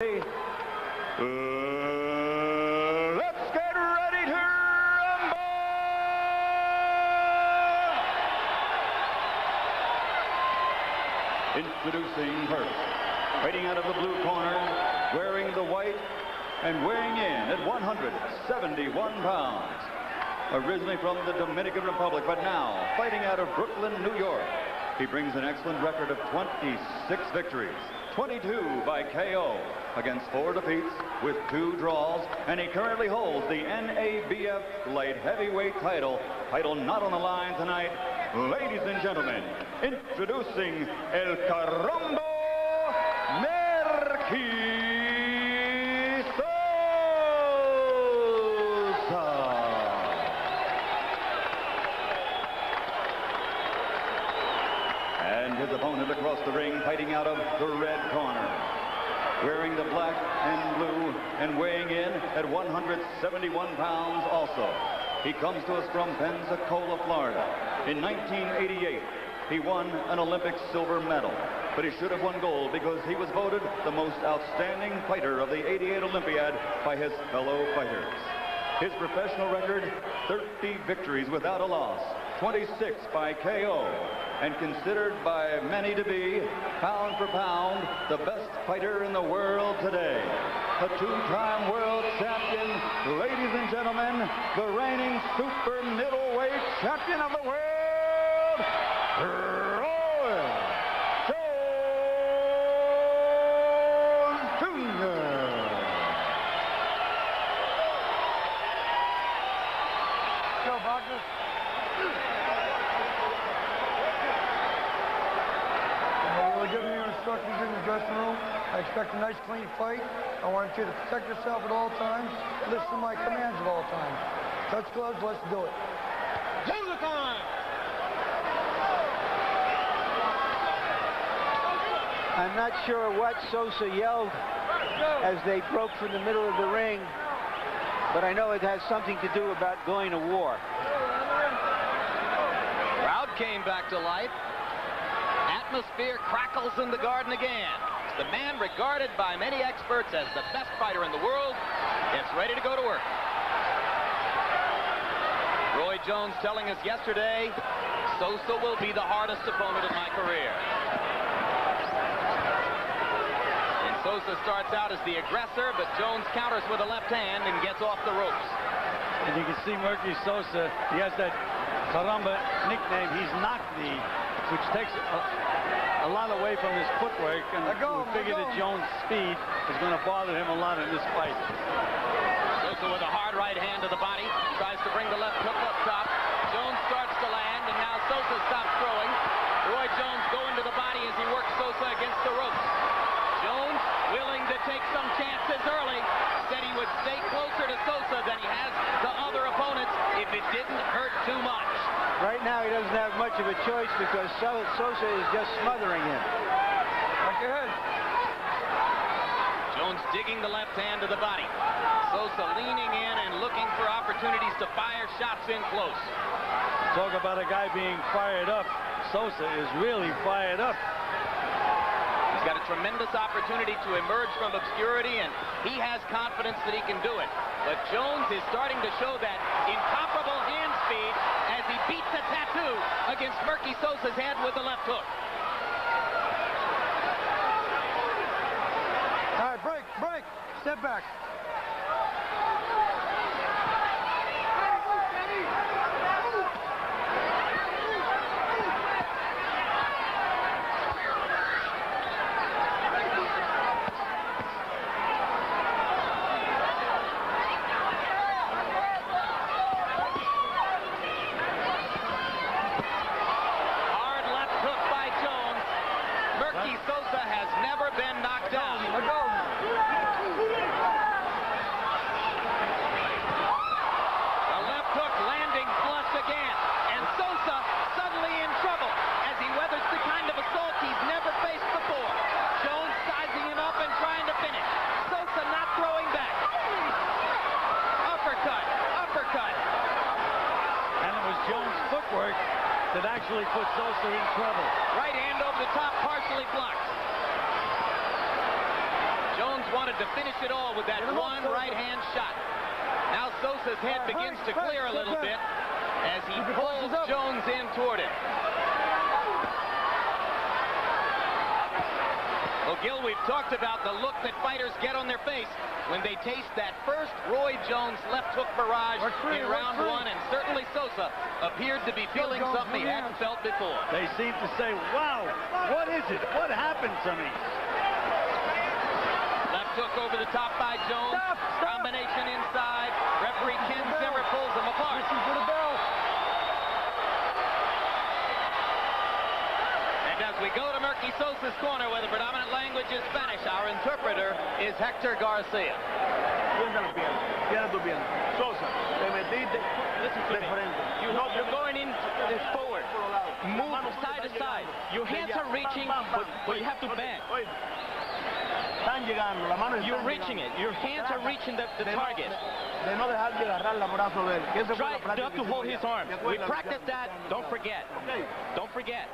Let's get ready to rumble! Introducing first, fighting out of the blue corner, wearing the white and weighing in at 171 pounds. Originally from the Dominican Republic, but now fighting out of Brooklyn, New York. He brings an excellent record of 26 victories, 22 by KO, against 4 defeats with 2 draws, and he currently holds the NABF light heavyweight title not on the line tonight. Ladies and gentlemen, introducing El Carombo his opponent across the ring, fighting out of the red corner, wearing the black and blue and weighing in at 171 pounds also. He comes to us from Pensacola, Florida. In 1988, he won an Olympic silver medal, but he should have won gold because he was voted the most outstanding fighter of the '88 Olympiad by his fellow fighters. His professional record, 30 victories without a loss, 26 by KO, and considered by many to be, pound for pound, the best fighter in the world today. A 2-time world champion, ladies and gentlemen, the reigning super middleweight champion of the world, Roy Jones Jr. Go, Bogner. Giving you instructions in the dressing room. I expect a nice, clean fight. I want you to protect yourself at all times. Listen to my commands at all times. Touch gloves, let's do it. Time! I'm not sure what Sosa yelled as they broke from the middle of the ring, but I know it has something to do about going to war. Crowd came back to life. Atmosphere crackles in the garden again. The man regarded by many experts as the best fighter in the world gets ready to go to work. Roy Jones telling us yesterday, Sosa will be the hardest opponent in my career. And Sosa starts out as the aggressor, but Jones counters with a left hand and gets off the ropes. And you can see Murky Sosa, he has that Caramba nickname. He's knocked knee, which takes a lot away from his footwork, and we figure that Jones' speed is going to bother him a lot in this fight. Sosa with a hard right hand to the body, tries to bring the left hook up top. Jones starts to land, and now Sosa stops throwing. Roy Jones going to the body as he works Sosa against the ropes. Jones willing to take some chances early. Said he would stay closer to Sosa than he has to other opponents if it didn't hurt too much. Right now, he doesn't have much of a choice because Sosa is just smothering him. Back your head. Jones digging the left hand to the body. Sosa leaning in and looking for opportunities to fire shots in close. Talk about a guy being fired up. Sosa is really fired up. He's got a tremendous opportunity to emerge from obscurity, and he has confidence that he can do it. But Jones is starting to show that incomparable hand speed as he beats a tattoo against Murky Sosa's head with the left hook. All right, break. Step back. Sosa has never been knocked down. Let go. The left hook landing flush again, and Sosa suddenly in trouble as he weathers the kind of assault he's never faced before. Jones sizing him up and trying to finish. Sosa not throwing back. Uppercut. And it was Jones' footwork that actually put Sosa in trouble. Right hand over the top, partially blocked. Jones wanted to finish it all with that one right-hand shot. Now Sosa's head begins to clear a little bit as he pulls Jones in toward him. Well, Gil, we've talked about the look that fighters get on their face when they taste that first Roy Jones left hook barrage in round one, and certainly Sosa appeared to be feeling something he hadn't felt before. They seem to say, wow, what is it? What happened to me? Left hook over the top by Jones. Combination inside. Referee Ken Zimmer pulls them apart. Listen to the bell. And as we go to Murky Sosa's corner, where the predominant language is Spanish, our interpreter is Hector Garcia. Sosa, te metiste Listen to de me. frente. You're going in forward. Move side to side. Your hands are reaching, but you have to bend. Están llegando, la mano está You're reaching it. Your hands are reaching the target. De no dejar de agarrar el brazo de él. Que esa fue Try la práctica not to que hold hicimos his ya. arm. ¿Te We acuerdas? practiced that. Don't forget. Okay. Don't forget.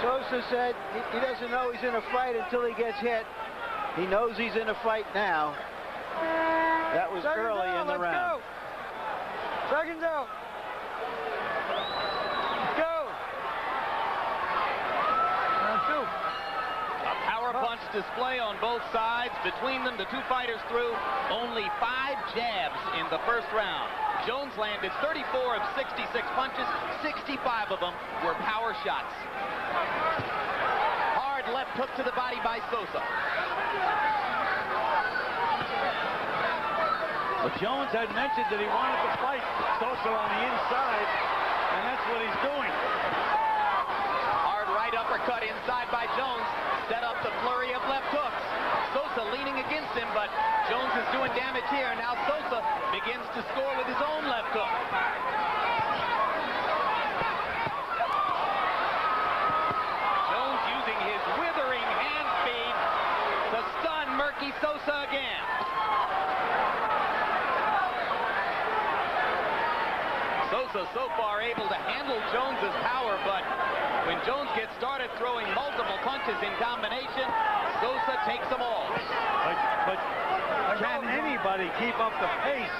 Sosa said he doesn't know he's in a fight until he gets hit. He knows he's in a fight now. That was Seconds early out, in the let's round. Go. Seconds out. Go. Round two. A power punch display on both sides. Between them, the two fighters threw only 5 jabs in the first round. Jones landed 34 of 66 punches. 65 of them were power shots. Hard left hook to the body by Sosa. But Jones had mentioned that he wanted to fight Sosa on the inside, and that's what he's doing. Hard right uppercut inside by Jones. Set up the flurry of left hooks. Sosa leaning against him, but Jones is doing damage here. Now Sosa begins to score with his own left hook. Jones using his withering hand speed to stun Murky Sosa again. Sosa so far able to handle Jones's power, but when Jones gets started throwing multiple punches in combination, Sosa takes them all. But can anybody keep up the pace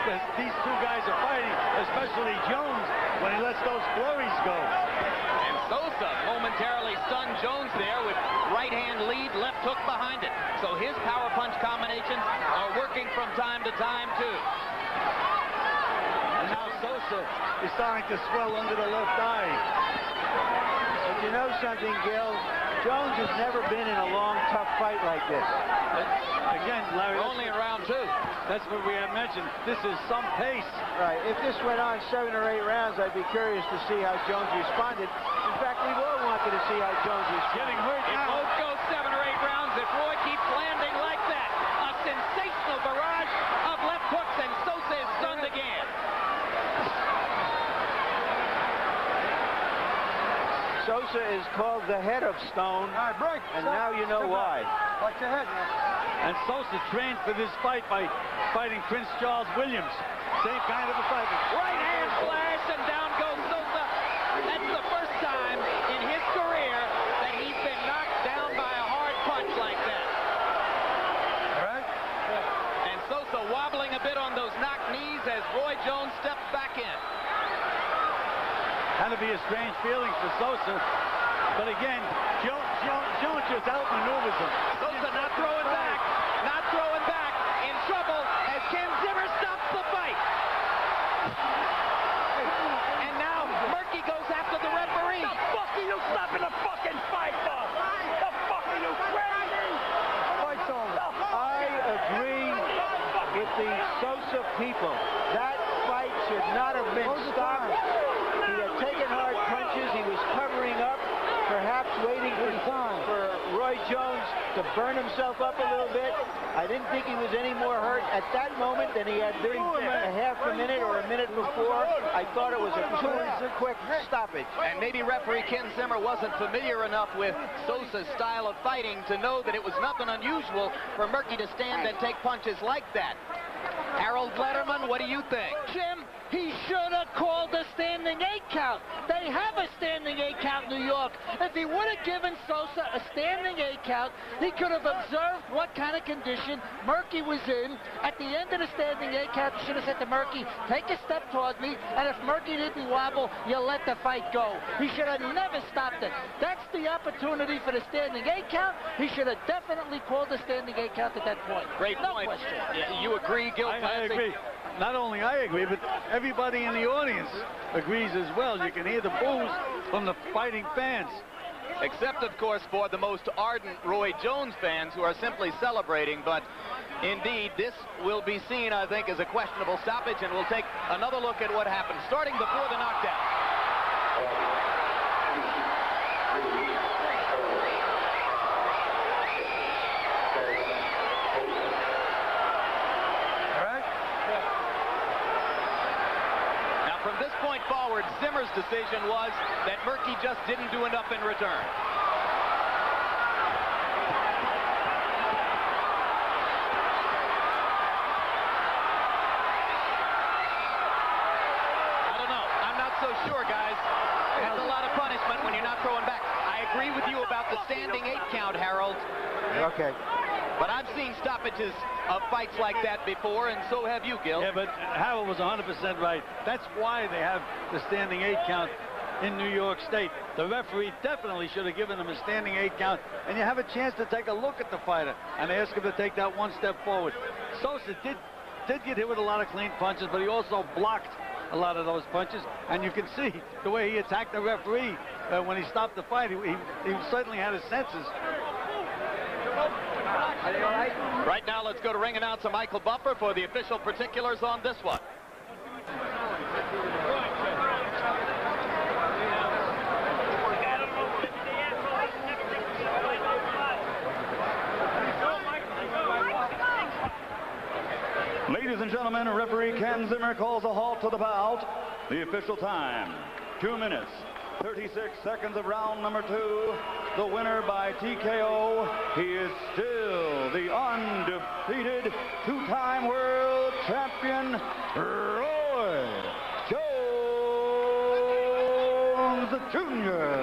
that these two guys are fighting, especially Jones, when he lets those flurries go? And Sosa momentarily stunned Jones there with right hand lead, left hook behind it. So his power punch combinations are working from time to time too. And now Sosa is starting to swell under the left eye. But you know something, Gil? Jones has never been in a long, tough fight like this. Again, Larry, We're only in round 2. that's what we have mentioned. This is some pace. Right. If this went on 7 or 8 rounds, I'd be curious to see how Jones responded. In fact, we've all wanted to see how Jones responded. Getting hurt If now. both go 7 or 8 rounds, if Roy keeps landing like that, a sensational barrage of left hooks, and Sosa is stunned again. Sosa is called the head of stone, All right, break. and Stop. now you know Step why. back. Watch your head, man. And Sosa trained for this fight by fighting Prince Charles Williams. Same kind of a fight. Right hand flash, and down goes Sosa. That's the first time in his career that he's been knocked down by a hard punch like that. All right? And Sosa wobbling a bit on those knocked knees as Roy Jones steps back in. Had to be a strange feeling for Sosa. But again, Jones just outmaneuvers him. Sosa not throwing back. Not throwing back. In trouble as Ken Zimmer stops the fight. And now Murky goes after the referee. The fuck are you stopping the fucking fight for? The fuck are you crazy? Fight's over. I agree with the Sosa people. That fight should not have been Close the stopped. time. He had taken hard punches. He was covering up, perhaps waiting for Roy Jones to burn himself up a little bit. I didn't think he was any more hurt at that moment than he had been a half a minute or a minute before. I thought it was a too quick stoppage. And maybe referee Ken Zimmer wasn't familiar enough with Sosa's style of fighting to know that it was nothing unusual for Murky to stand and take punches like that. Harold Letterman, what do you think? Jim, he should have called a standing 8 count. They have a standing 8 count in New York. If he would have given Sosa a standing 8 count, he could have observed what kind of condition Murky was in. At the end of the standing 8 count, he should have said to Murky, take a step toward me, and if Murky didn't wobble, you let the fight go. He should have never stopped it. That's the opportunity for the standing 8 count. He should have definitely called the standing 8 count at that point. Great point. Question. Yeah, you agree, Gil I Clancy? agree. Not only I agree, but everybody in the audience agrees as well. You can hear the boos from the fighting fans. Except, of course, for the most ardent Roy Jones fans who are simply celebrating. But indeed, this will be seen, I think, as a questionable stoppage, and we'll take another look at what happened starting before the knockdown. From this point forward, Zimmer's decision was that Murky just didn't do enough in return. I don't know. I'm not so sure, guys. That's a lot of punishment when you're not throwing back. I agree with you about the standing 8 count, Harold. Okay. But I've seen stoppages of fights like that before, and so have you, Gil. Yeah, but Harold was 100% right. That's why they have the standing 8 count in New York State. The referee definitely should have given him a standing 8 count, and you have a chance to take a look at the fighter and ask him to take that one step forward. Sosa did get hit with a lot of clean punches, but he also blocked a lot of those punches, and you can see the way he attacked the referee when he stopped the fight. He certainly had his senses. Right now, let's go to ring announcer Michael Buffer for the official particulars on this one. Ladies and gentlemen, referee Ken Zimmer calls a halt to the bout. The official time, 2 minutes, 36 seconds of round number 2. The winner by TKO. He is still the undefeated 2-time world champion, Roy Jones Jr.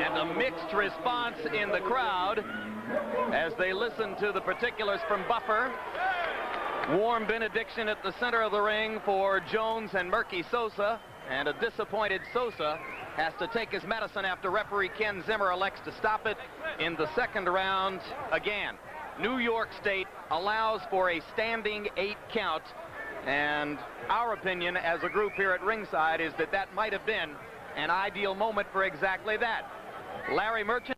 And a mixed response in the crowd as they listen to the particulars from Buffer. Warm benediction at the center of the ring for Jones and Murky Sosa, and a disappointed Sosa has to take his medicine after referee Ken Zimmer elects to stop it in the second round again. New York State allows for a standing 8 count, and our opinion as a group here at ringside is that that might have been an ideal moment for exactly that. Larry Merchant